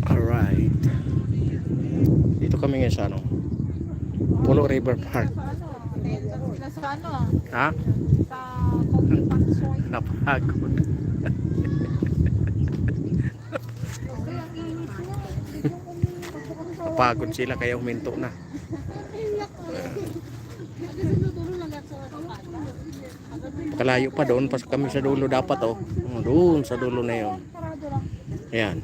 Alright. Dito kami ngayon sa ano, Pulo River Park. Sa ano? Ha? Sa Coffee Pansoy. Napagod. Napagod sila kaya huminto na. Kalayo pa doon, pas kami sa dulo dapat oh. Doon sa dulo na yun. Ayan.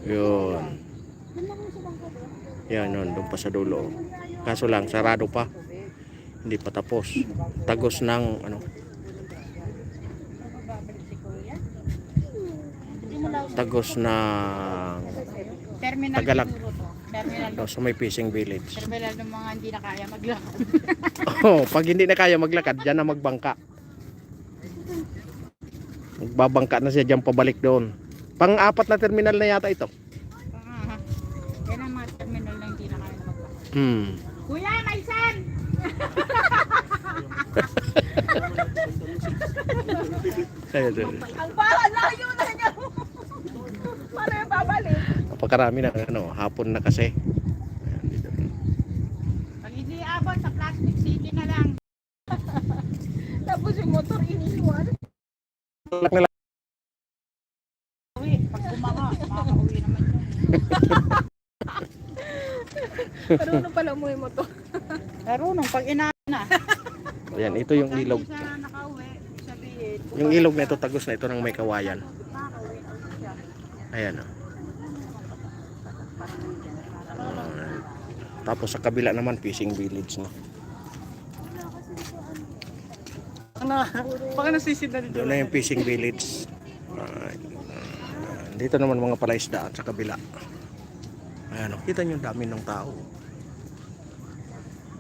Yun. Yan yun, doon pa sa dulo. Kaso lang, sarado pa. Hindi pa tapos. Tagos ng ano. Tagos ng Terminal Tagalog. siguro to. Terminal. No, sa may fishing village. Terminal ng mga hindi na kaya maglakad. Oh, pag hindi na kaya maglakad, diyan na magbangka. Magbabangka na siya diyan pabalik doon. Pang-apat na terminal na yata ito. Yan ang mga terminal na hindi na kaya maglakad. Kuya, may san! Ang bahala, layo na niya. Paano yung babalik? Napakarami na ano, hapon na kasi. Ayan, dito. Pag hindi abot sa Plastic City na lang. Tapos yung motor iniwan. Uwi, pag bumaka, makaka-uwi naman yun. Marunong pala mo yung motor. Marunong, pag inaan na. Ayan, ito yung ilog. Pag hindi siya nakauwi, sabihin. Yung ilog na ito, tagos na ito ng may kawayan. Ayan o. Tapos sa kabila naman, fishing village na. Baka nasisid na dito. Doon na yung fishing village. Dito naman mga palaisdaan sa kabila. Ayan o, kita nyo dami ng tao.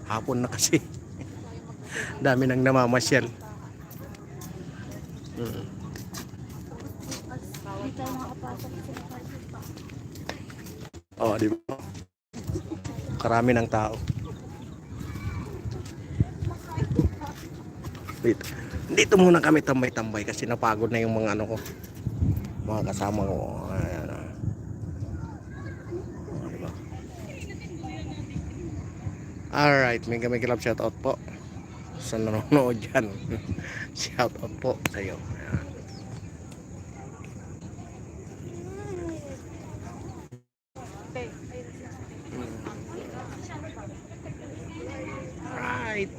Hapon na kasi. Dami nang namamasyal. Oh, di ba? Karami ng tao. Dito muna kami tambay-tambay kasi napagod na yung mga ano ko. Mga kasama ko. Ayan. Oh, di ba? Alright, mega love shoutout po sa nanonood dyan. Shoutout po sa iyo. Ayan. Right.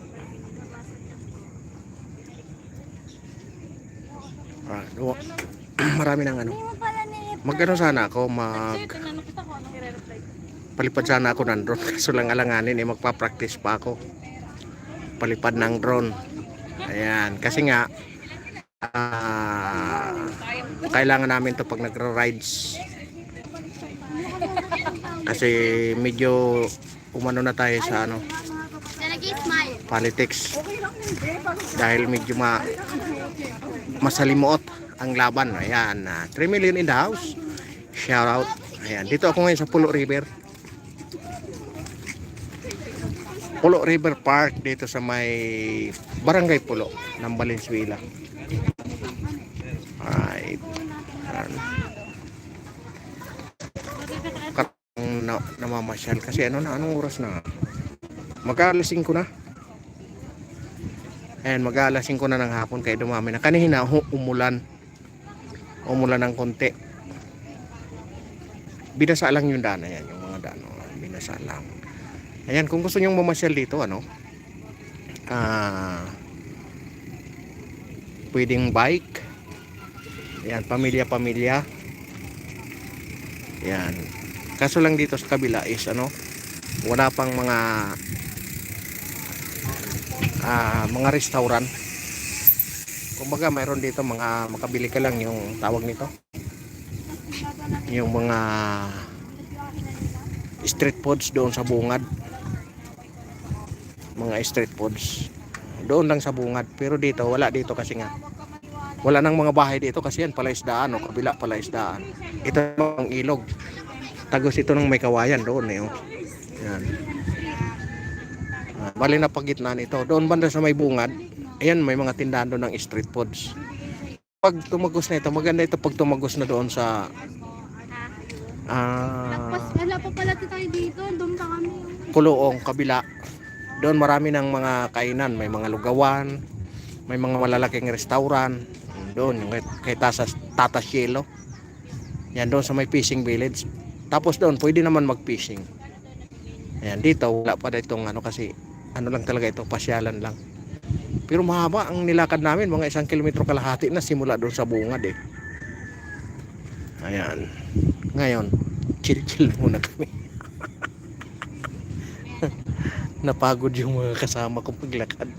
Marami ng ano. Magano sana ako palipad sana ako ng drone. Kaso lang alanganin magpa-practice pa ako. Palipad ng drone. Ayan, kasi nga kailangan namin to pag nagra-rides. Kasi medyo umano na tayo sa ano, politics. Dahil medyo masalimuot ang laban. Ayan, 3 million in the house. Shout out. Ayan, dito ako ngayon sa Pulo River. Pulo River Park dito sa may Barangay Pulo ng Valenzuela. Alright. Namamasyal kasi anong oras na? Mag-alas 5 na. Ayan, mag-alas 5 na ng hapon kaya dumami na. Kanina umulan ng konti. Binasa lang yung daan. Ayan, yung mga daan. Binasa lang. Ayan, kung gusto nyong mamasyal dito, pwedeng bike. Ayan, pamilya-pamilya. Ayan. Kaso lang dito sa kabila is wala pang mga restaurant. Kumbaga mayroon dito makabili ka lang yung tawag nito. Yung mga street foods doon sa bungad. Mga street foods. Doon lang sa bungad. Pero dito, wala dito kasi nga. Wala nang mga bahay dito kasi yan palaisdaan kabila palaisdaan. Ito ang ilog. Tagos ito ng may kawayan doon Yan. Bali na pagitnaan ito. Doon banda sa may bungad, Ayan, may mga tindahan doon ng street foods. Pag tumagos na ito, maganda ito pag tumagos na doon sa Wala pa pala tayo dito. Doon pa kami. Kuloong, kabila. Doon marami ng mga kainan, may mga lugawan, may mga malalaking restaurant. Doon, yung kay Tata Cielo. Yan, doon sa may fishing village. Tapos doon, pwede naman mag-fishing. Ayan, dito, wala pa itong ano kasi, ano lang talaga ito, pasyalan lang. Pero mahaba ang nilakad namin, mga 1 kilometro kalahati na simula doon sa bungad eh. Ayan. Ngayon, chill-chill muna kami. Napagod yung mga kasama kong paglakad.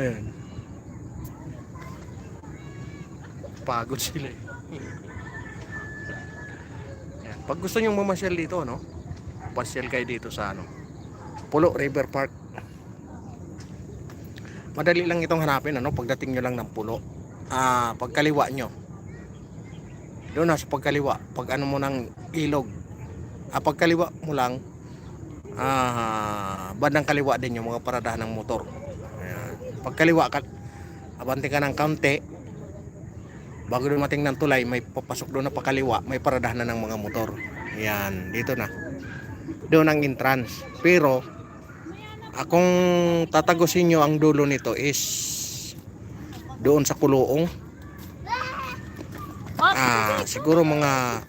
Ayan. Pagod sila eh. Ayan. Pag gusto nyo mamasyal dito, no? Pasyal kayo dito sa ano, Pulo River Park. Madali lang itong hanapin, ano? Pagdating nyo lang ng Pulo. Pagkaliwa nyo. Doon na sa pagkaliwa. Pag ano mo ng ilog. Pagkaliwa mo lang, bandang kaliwa din yung mga paradahan ng motor. Ayan. Pagkaliwa ka, abante ka ng kaunti, bago dumating ng tulay, may papasok doon na pakaliwa, may paradahan na ng mga motor. Ayan, dito na. Doon ang entrance. Pero kung tatagusin nyo ang dulo nito is doon sa Kuloong. Siguro mga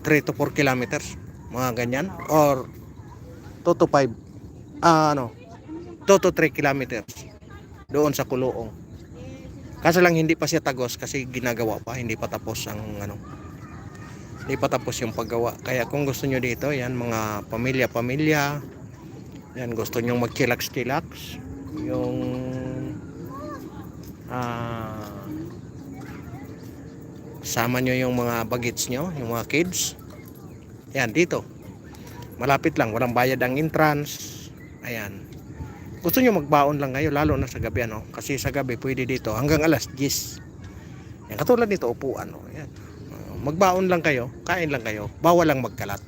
3 to 4 kilometers, mga ganyan, or 2 to 5 2 to 3 kilometers doon sa Kuloong. Kaso lang hindi pa siya tagos kasi ginagawa pa, hindi pa tapos ang ano, hindi pa tapos yung paggawa. Kaya kung gusto nyo dito, yan mga pamilya, yan gusto nyo mag-chillax, yung sama nyo yung mga bagets nyo, yung mga kids, yan dito malapit lang, walang bayad ang entrance. Ayan, gusto nyo magbaon lang kayo, lalo na sa gabi ano, kasi sa gabi pwede dito hanggang alas 10. Yan, katulad nito upuan no? Yan. Magbaon lang kayo, kain lang kayo, bawal lang magkalat,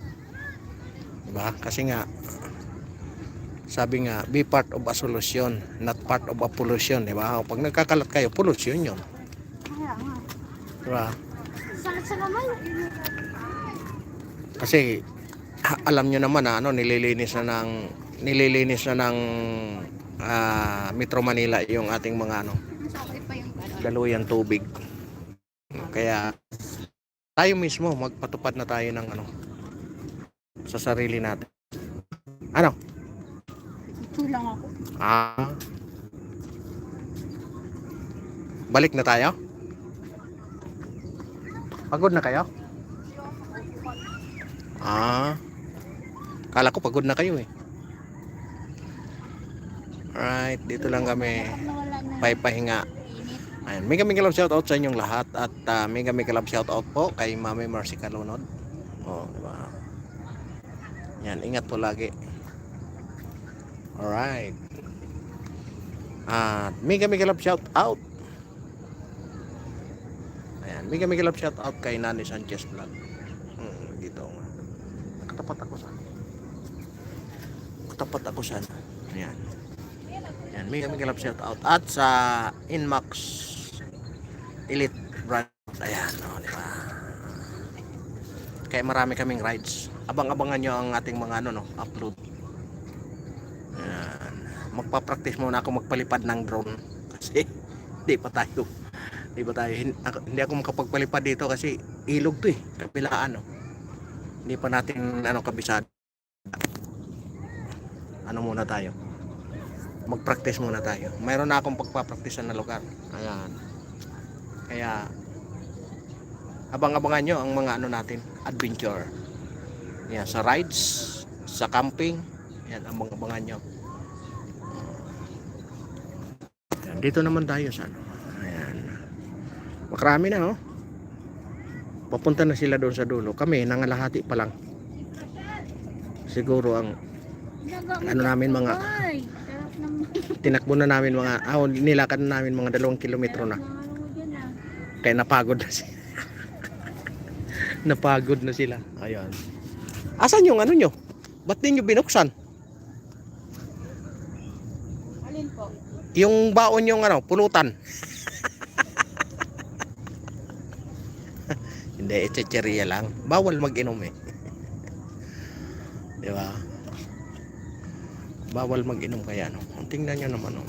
diba? Kasi nga sabi nga, be part of a solution, not part of a pollution, diba? Pag nagkakalat kayo, pollution yun, Kaya nga. diba? Sakit sa kamay. Kasi alam nyo naman na ano, nililinis na ng Metro Manila yung ating mga ano, Sakit pa yung gano'n. daluyan tubig. Kaya tayo mismo magpatupad na tayo ng ano sa sarili natin. Ano? Ito lang ako. Balik na tayo? Pagod na kayo? Kala ko pagod na kayo eh. Alright, dito lang kami Nawala na pahinga. init. Ayan, mega love shout out sa inyong lahat at mega love shout out po kay Mami Mercy Calunod. Oh, diba? Yan, ingat po lagi. Alright. Mega love shout out. Ayan, mega love shout out kay Nani Sanchez Vlog. Dito nga. Nakatapat ako sa Ayan. Ayan, mega love shout out at sa Inmax Elite brand. Ayan, oh, di ba? Kaya marami kaming rides. Abang-abangan nyo ang ating mga ano, no, upload. Ayan. Magpa-practice muna ako magpalipad ng drone kasi hindi pa tayo hindi ako makapagpalipad dito kasi ilog to eh, kabilaan, no? Hindi pa natin ano kabisado. Ano muna tayo, mag-practice muna tayo. Mayroon na akong pagpa-practice na lugar. Ayan. Kaya abang-abangan nyo ang mga ano natin, adventure. Yan, sa rides, sa camping. Yan, abang-abangan nyo. Yan, dito naman tayo sa ano. Ayan. Makarami na, oh. Papunta na sila doon sa dulo. Kami, nangalahati pa lang. Siguro ang ano namin mga Ay, sarap naman. tinakbo na namin mga nilakad na namin mga 2 kilometro na. Kaya napagod na sila. Napagod na sila. Ayun. Asan yung ano nyo? Ba't di nyo binuksan? Yung baon yung ano, pulutan. Hindi, chicheria lang. Bawal mag-inom eh. Di ba? Bawal mag-inom kaya no. Tingnan nyo naman oh.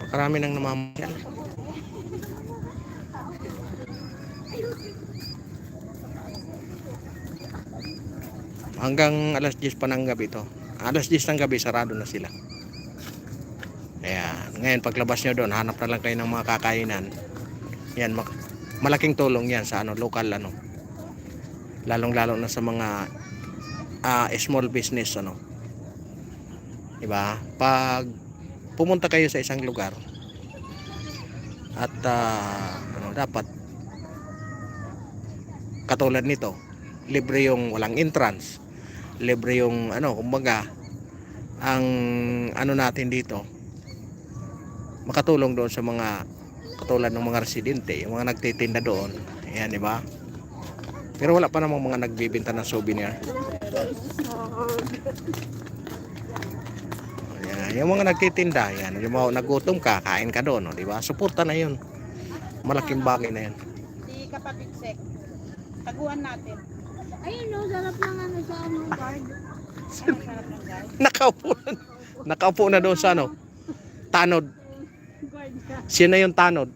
Pakarami nang namamasyal. Hanggang alas 10 pa ng gabi to. Alas 10 ng gabi sarado na sila. Ayan. Ngayon paglabas nyo doon, hanap na lang kayo ng mga kakainan. Yan, malaking tulong yan sa ano, local ano. Lalong-lalo na sa mga small business ano. Diba? Pag pumunta kayo sa isang lugar at ano, dapat katulad nito, libre yung walang entrance. Libre yung ano, kumbaga ang ano natin dito makatulong doon sa mga katulad ng mga residente, yung mga nagtitinda doon. Ayan, di ba? Pero wala pa namang mga nagbibenta ng souvenir. Ayan, yung mga nagtitinda, yan, yung mga nagutom ka, kain ka doon, di ba? Suporta na yun. Malaking bagay na yan. Si Kapatid Sek. Taguan natin. Ayun no, sarap lang ano sa ano, guard. Anong sarap ng guys? Nakaupo na doon sa ano, tanod. Guard ka. Siya na yung tanod.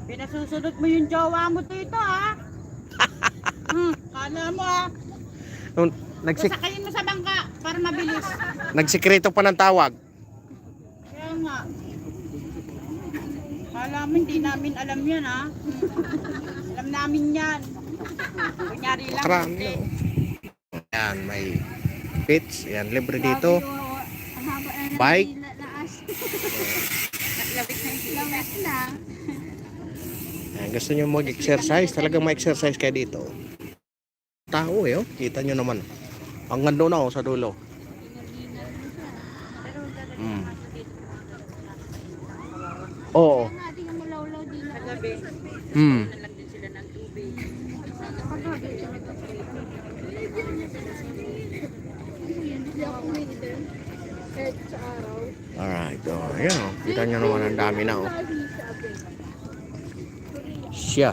Pinasusunod mo yung jowa mo dito ha. Kala mo ha. Nung Sasakayin mo sa bangka para mabilis. nagsikreto pa ng tawag. Kaya nga. Kala mo hindi namin alam yan ha. Alam namin yan. Kunyari lang. Marami, Hindi. no? Ayan, may pits. Ayan, libre dito. Ang haba na ng Bike. dila na as. Naglabit na yung sila. Lamit na. Ayan, gusto nyo mag-exercise, talagang ma-exercise kayo dito. Tao eh, oh. Kita nyo naman. Hanggang doon na oh, sa dulo. Oo. Kaya nga, tingnan mo lawlaw din Sa na. gabi. Hmm. Nalang din sila ng tubig. Hindi ako winter. Kahit sa araw. Alright, oh. Ayan oh. Kita nyo naman ang dami na oh. Sabi sabi. Siya.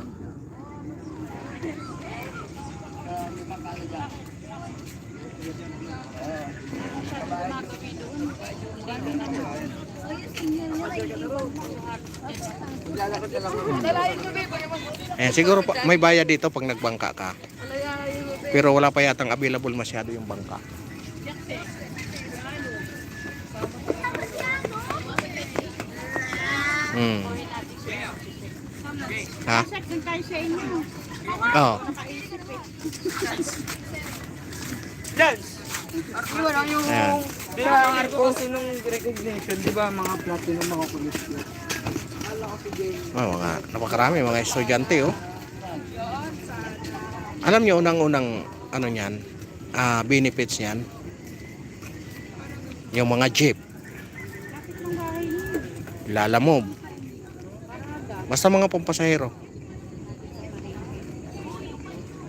Eh, siguro pa, may bayad dito pag nagbangka ka. Pero wala pa yatang available masyado yung bangka. Hmm. Ha? Check din tayo sa inyo. Oo. Nakaisip eh. Wala yung Ayan. nung recognition, di ba mga platinum, mga kulit yun. Oh, mga napakarami mga estudyante oh. Alam niyo unang-unang ano niyan, benefits niyan. Yung mga jeep, Lalamove. Basta mga pampasahero.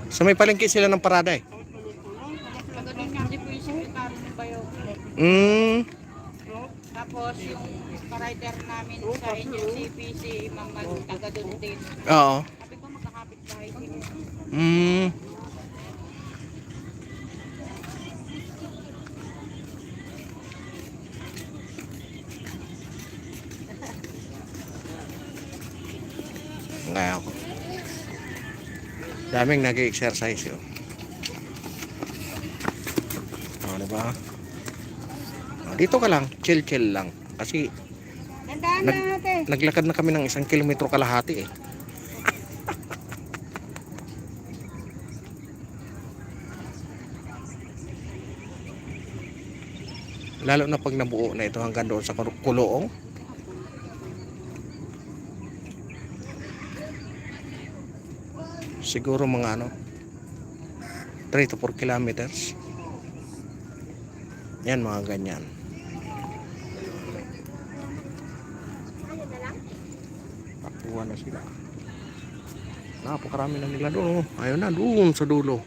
So may palengke sila ng parada eh. Magaling nga, hindi po yung sekretary ng bayo. Tapos yung rider namin sa NUCP, si Mama taga doon din. Oo. Sabi ko magkakapit bahay sila. Kaya ako. Daming nag-exercise yun. Diba? Dito ka lang, chill lang. Kasi Tandaan na natin. naglakad na kami ng 1 kilometro kalahati eh. Lalo na pag nabuo na ito hanggang doon sa Kuloong. Siguro mga 3 to 4 kilometers. Yan mga ganyan. Takbuhan na sila. Napakarami na nila doon. Oh. Ayun na, doon sa dulo.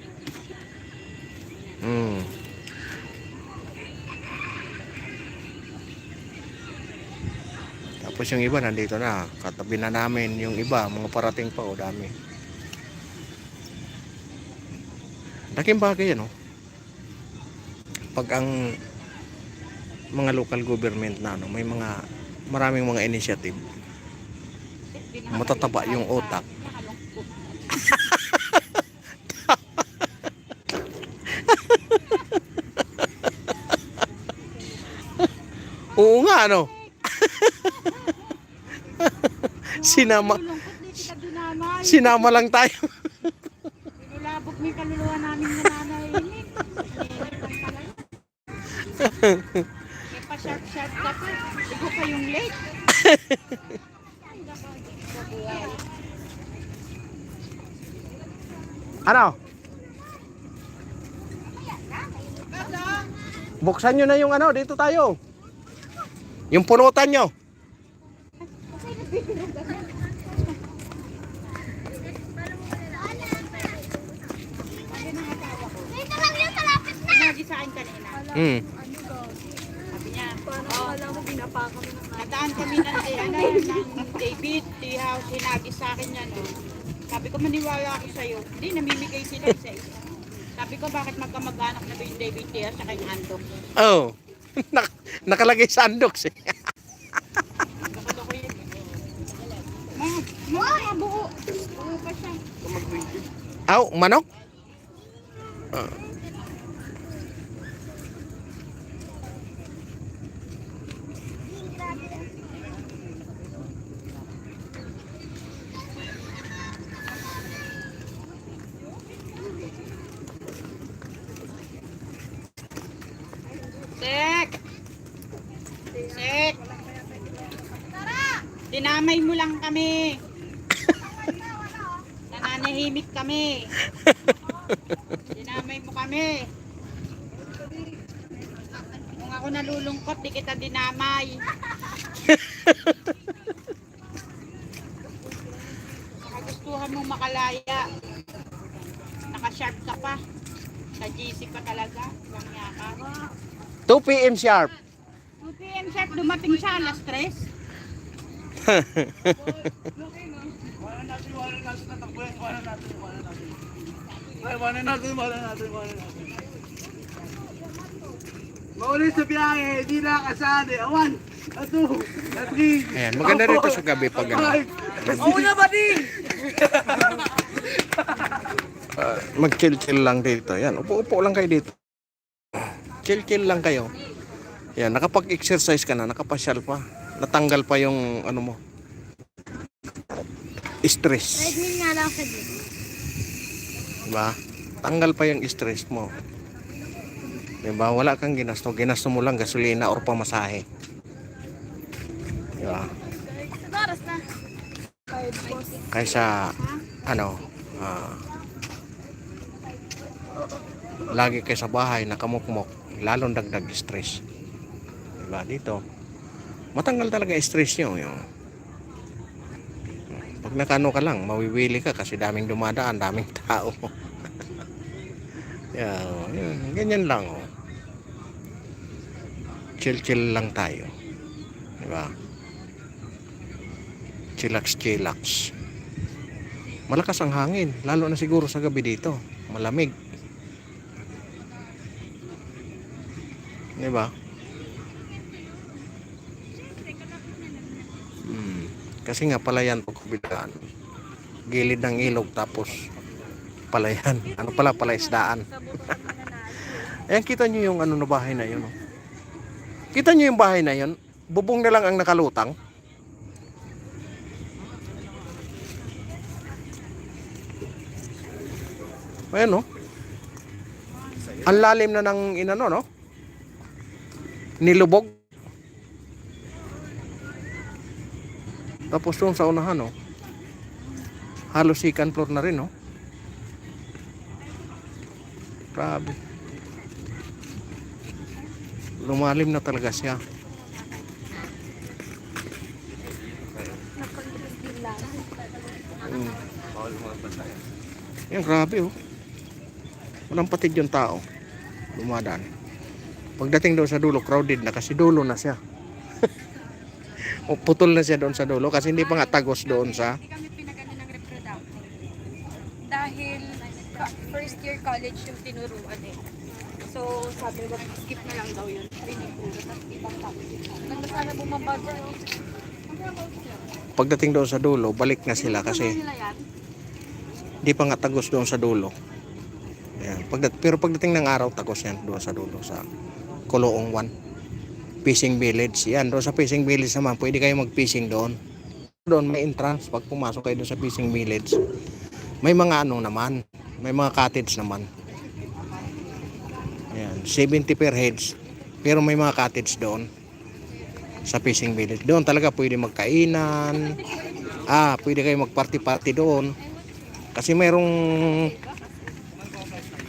Tapos yung iba nandito na. Katabi na namin yung iba. Mga parating pa. O dami. Laking bagay yan. Oh. Pag ang mga local government na may maraming mga initiative, matataba yung utak. Oo nga, ano? Sinama lang tayo. Pinulabog mo yung kaluluwa namin na nanahimik. May pa-sharp-sharp ka pa. Igo pa yung late. Ano? Buksan nyo na yung ano, dito tayo. Yung punutan nyo. Sinabi sa akin kanina. Sabi niya, nadaan kami ng David, Tea House, hinagis sa akin yan. Sabi ko, maniwala ako sa'yo. Hindi, namimigay sila sa isa. Sabi ko, bakit magkamag-anak na ba yung David Tea sa kanyang andok? Oh. Nakalagay sa andoks eh. Bakit ako yun? Mga buo. Buo pa siya. Aw, manok? Sek! Sek! Dinamay mo lang kami. Nananahimik kami. Dinamay mo kami. Kung ako nalulungkot, di kita dinamay. Nakagustuhan mong makalaya. Nakasharp ka pa. Sa GC pa talaga. Lang yaka. 2 p.m. sharp. 2 p.m. sharp, dumating siya alas 3. Maulit sa biyahe, hindi nakasali. Awan! Ato! Atri! Ayan, maganda rito sa gabi pag ano. Oo na ba di? Mag-chill-chill lang dito. Yan, upo-upo lang kayo dito. Chill-chill lang kayo. Yan, nakapag-exercise ka na, nakapasyal pa. Natanggal pa yung ano mo. Stress. Nagmin nga lang sa dito. Diba? Tanggal pa yung stress mo. Diba? Wala kang ginasto. Ginasto mo lang gasolina or pamasahe. Diba? Oras na. Kaysa ano, lagi kayo sa bahay nakamukmok, lalong dagdag stress. Diba? Dito matanggal talaga stress nyo yung pag nakano ka lang, mawiwili ka kasi daming dumadaan, daming tao. Yun, ganyan lang. Oh. Chill-chill lang tayo. Diba? Chillax-chillax. Malakas ang hangin, lalo na siguro sa gabi dito. Malamig. Diba? Kasi nga palayan po kabilaan. Gilid ng ilog tapos palayan. Ano pala, palaisdaan. Ayan, kita nyo yung ano na bahay na yun. Oh. Kita nyo yung bahay na yun. Bubong na lang ang nakalutang. Ayan, no? Ang lalim na ng inano, no? Nilubog. Tapos doon sa unahan, no? Halos second floor na rin, no? Grabe. Lumalim na talaga siya. lang. Bawal mga bantayan. Yan, grabe oh. Walang patid yung tao. Dumadaan. Pagdating doon sa dulo, crowded na kasi dulo na siya. O, putol na siya doon sa dulo kasi hindi pa nga tagos doon sa... Hindi kami pinagano ng reproductive. Dahil first year college yung tinuruan eh. So sabi ko, skip na lang daw yun. Pinipuro. Tapos ibang topic. Nang sana bumaba dyan. Pagdating doon sa dulo, balik na sila kasi Nila yan. hindi pa nga tagos doon sa dulo. Yan. Pero pagdating ng araw, tagos yan doon sa dulo sa Koloong 1. Fishing Village. Yan, doon sa Fishing Village naman, pwede kayo mag-fishing doon. Doon may entrance pag pumasok kayo doon sa Fishing Village. May mga ano naman, may mga cottage naman. Yan, 70 per heads. Pero may mga cottage doon sa Fishing Village. Doon talaga pwede magkainan. Pwede kayo mag-party-party doon. Kasi mayroong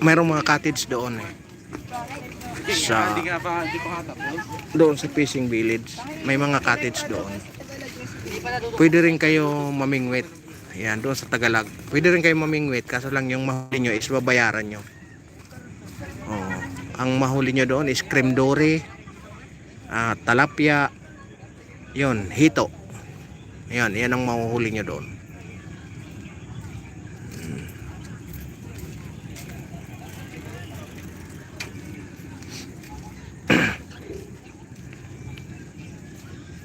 mga cottage doon eh. Sa Hindi pa nga tapos. doon sa Fishing Village, may mga cottage doon. Pwede rin kayo mamingwit. Ayan, doon sa Tagalog. Pwede rin kayo mamingwit, kaso lang yung mahuli nyo is babayaran nyo. Oo. Ang mahuli nyo doon is cream dory, talapia, yun, hito. Ayan, yan ang mahuhuli nyo doon.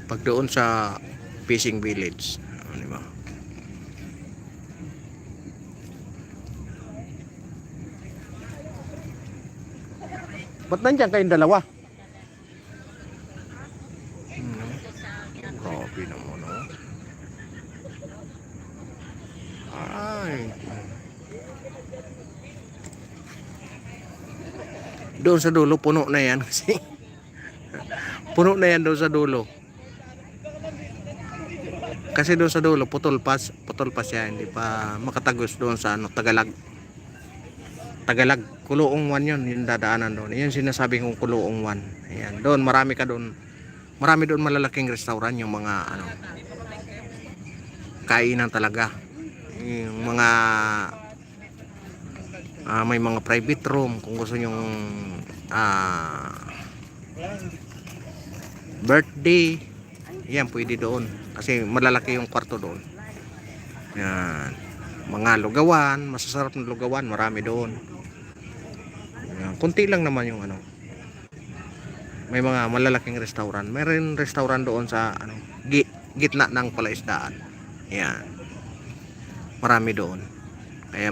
Pag doon sa Fishing Village, di ba? Ba't nandiyan kayong dalawa? Grabe naman, no? Ay. Doon sa dulo, puno na yan kasi. Puno na yan doon sa dulo. Kasi doon sa dulo, putol pa siya, hindi pa makatagos doon sa Tagalog. Koloong 1 yun, yung dadaanan doon. Yun sinasabi kong Koloong 1. Ayan, doon marami doon malalaking restaurant, yung mga kainan talaga. Yung mga may mga private room kung gusto nyong birthday. Yan, pwede doon. Kasi malalaki yung kwarto doon. Yan. Mga lugawan, masasarap na lugawan, marami doon. Yan. Kunti lang naman yung may mga malalaking restaurant. Mayroon restaurant doon sa gitna ng palaisdaan. Yan. Marami doon. Kaya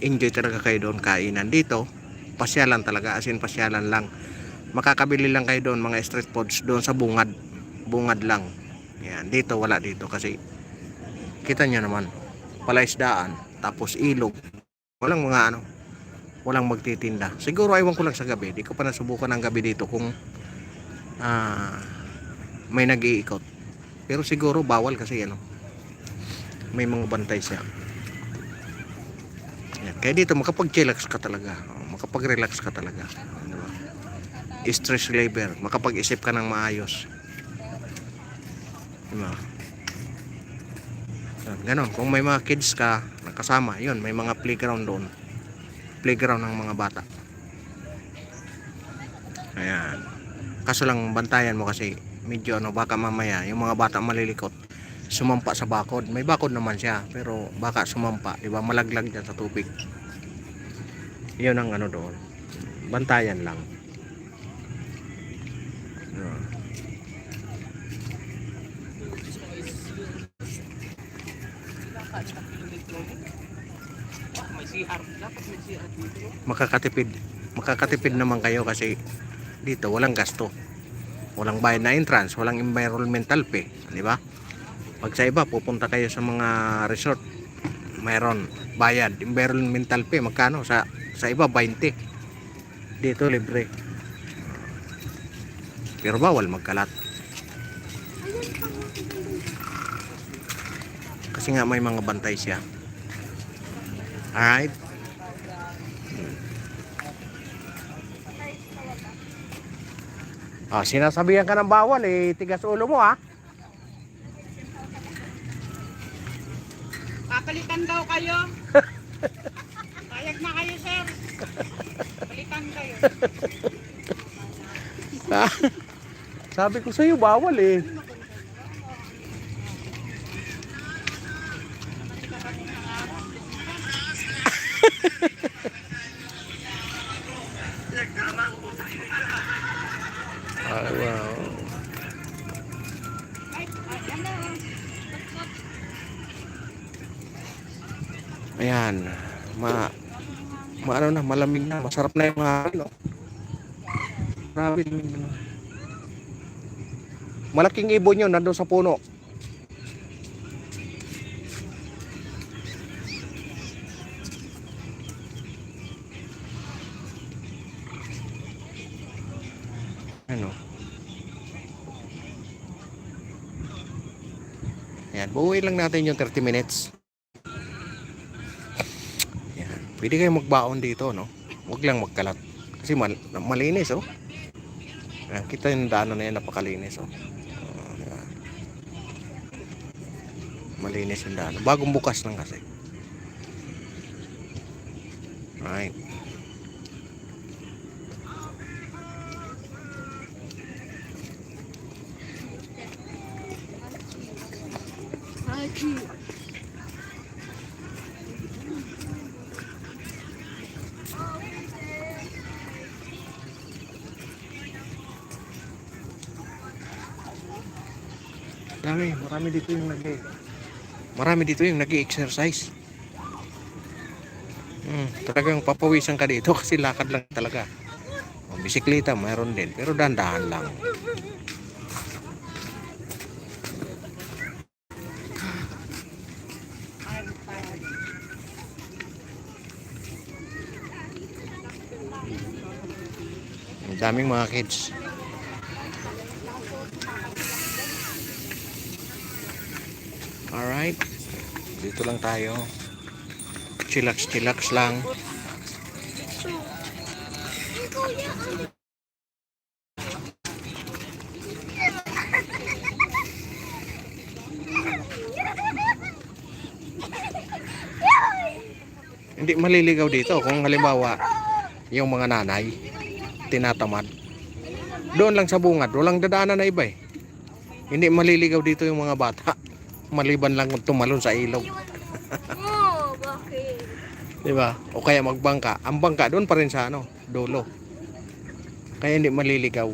enjoy talaga kayo doon kainan. Dito, pasyalan talaga, as in pasyalan lang. Makakabili lang kayo doon mga street foods doon sa bungad lang. Yan, dito wala dito kasi kita nyo naman, palaisdaan, tapos ilog. Walang walang magtitinda. Siguro aywan ko lang sa gabi. Di ko pa nasubukan ng gabi dito kung may nag-iikot. Pero siguro bawal kasi may mga bantay siya. Yan. Kaya dito makapag-chillax ka talaga. Makapag-relax ka talaga. Diba? Stress reliever. Makapag-isip ka ng maayos. Diba? Ganon. Kung may mga kids ka nakasama, yun, may mga playground doon. Playground ng mga bata. Ayan. Kaso lang bantayan mo kasi medyo baka mamaya yung mga bata malilikot, sumampa sa bakod. May bakod naman siya, pero baka sumampa, diba? Malaglag dyan sa tubig. Yun ang doon. Bantayan lang. Makakatipid naman kayo kasi dito walang gasto, walang bayad na entrance, walang environmental fee, di ba? Pag sa iba pupunta kayo sa mga resort, mayroon bayad environmental fee. Magkano sa iba? 20. Dito libre, pero bawal magkalat kasi nga may mga bantay siya. Alright. Sinasabihan ka ng bawal tigas ulo mo Papalitan daw kayo. Payag na kayo, sir. Palitan kayo. Sabi ko sa'yo, bawal eh. Wow. Ayan, ano na, malamig na, masarap na yung hangin, no? Grabe, malaking ibon yun, nandun sa puno. Ano? Ayan, buuin lang natin yung 30 minutes. Ayan, pwede kayong magbaon dito, no? Huwag lang magkalat. Kasi malinis, oh. Ayan, kita yung daanan na yan, napakalinis, oh. Ayan. Malinis yung daanan. Bagong bukas lang kasi. Right. Marami dito yung nag-exercise. Talagang papawisan ka dito kasi lakad lang talaga. O, bisikleta mayroon din, pero dahan-dahan lang. Ang daming mga kids. Alright, dito lang tayo. Chillax lang. Hindi maliligaw dito kung halimbawa yung mga nanay tinatamad. Doon lang sa bungad, walang dadaanan na iba eh. Hindi maliligaw dito yung mga bata. Maliban lang kung tumalon sa ilog. Oh, bakit? Diba? O kaya magbangka. Ang bangka doon pa rin sa ano, dulo. Kaya hindi maliligaw.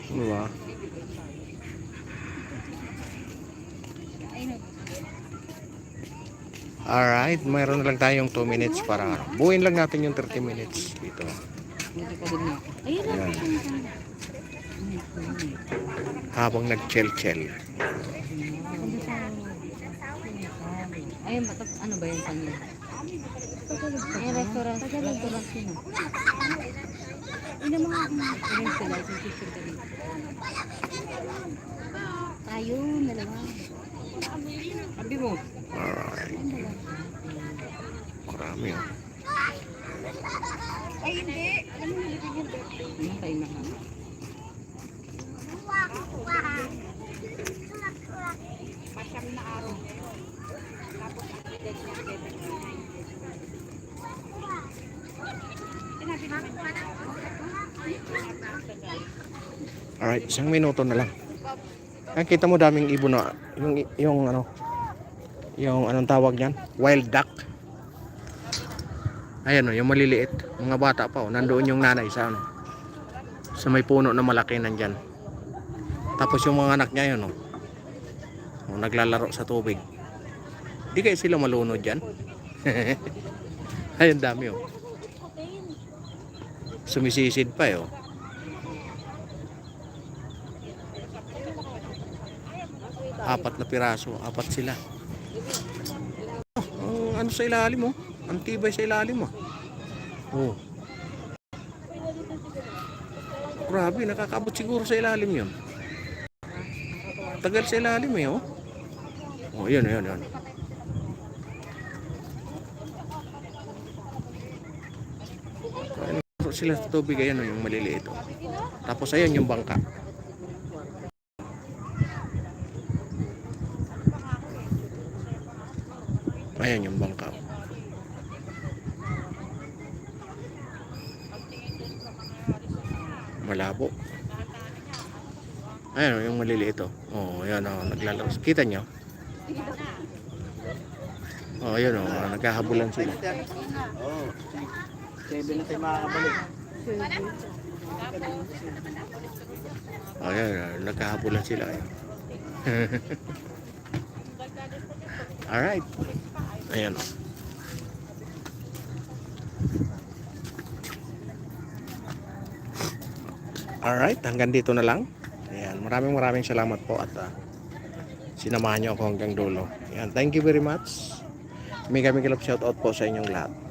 Diba? Alright, mayroon lang tayong 2 minutes para buuin lang natin yung 30 minutes dito. Ayan. Habang nag-chill. Ayun, ano ba yun kanina? Ay, restaurant. Restaurant sino? Ayun mga ayun sila, yung picture ka dito. Tayo, dalawa. Sabi mo. Alright. Marami oh. Ay, hindi. Alam mo, nilipin yung Ano tayo na ka? pasyam na araw. Tapos, ang edad niya, 79. Sinabi naman niya. Alright, 1 minuto na lang. Kita mo daming ibon na yung ano, yung anong tawag niyan? Wild duck. Ayan o, yung maliliit. Mga bata pa o, nandoon yung nanay sa ano, sa may puno na malaki nandyan. Tapos yung mga anak niya yun o, naglalaro sa tubig. Di kayo sila malunod dyan? Ayun dami o. Sumisisid pa eh o. Apat na piraso, apat sila. Ang ano sa ilalim mo? Ang tibay sa ilalim mo. Oh. Grabe, nakakabot siguro sa ilalim 'yon. Tagal sa ilalim eh, oh. Oh, yun. Ayun, sila sa tubig, ayan yung maliliit. Oh. Tapos ayun yung bangka. Ayan yung bangka. Malabo. Ayan yung maliliit oh. Oh, ayan oh, naglalaro. Kita nyo? Oh, ayan oh, naghahabulan sila. Oo. 7 na tayo makakabalik. Oh, ayan, naghahabulan sila. Ayan. Alright. Ayan oh. Alright, hanggang dito na lang. Ayan, maraming salamat po at sinamahan nyo ako hanggang dulo. Ayan, thank you very much. Mega shoutout po sa inyong lahat.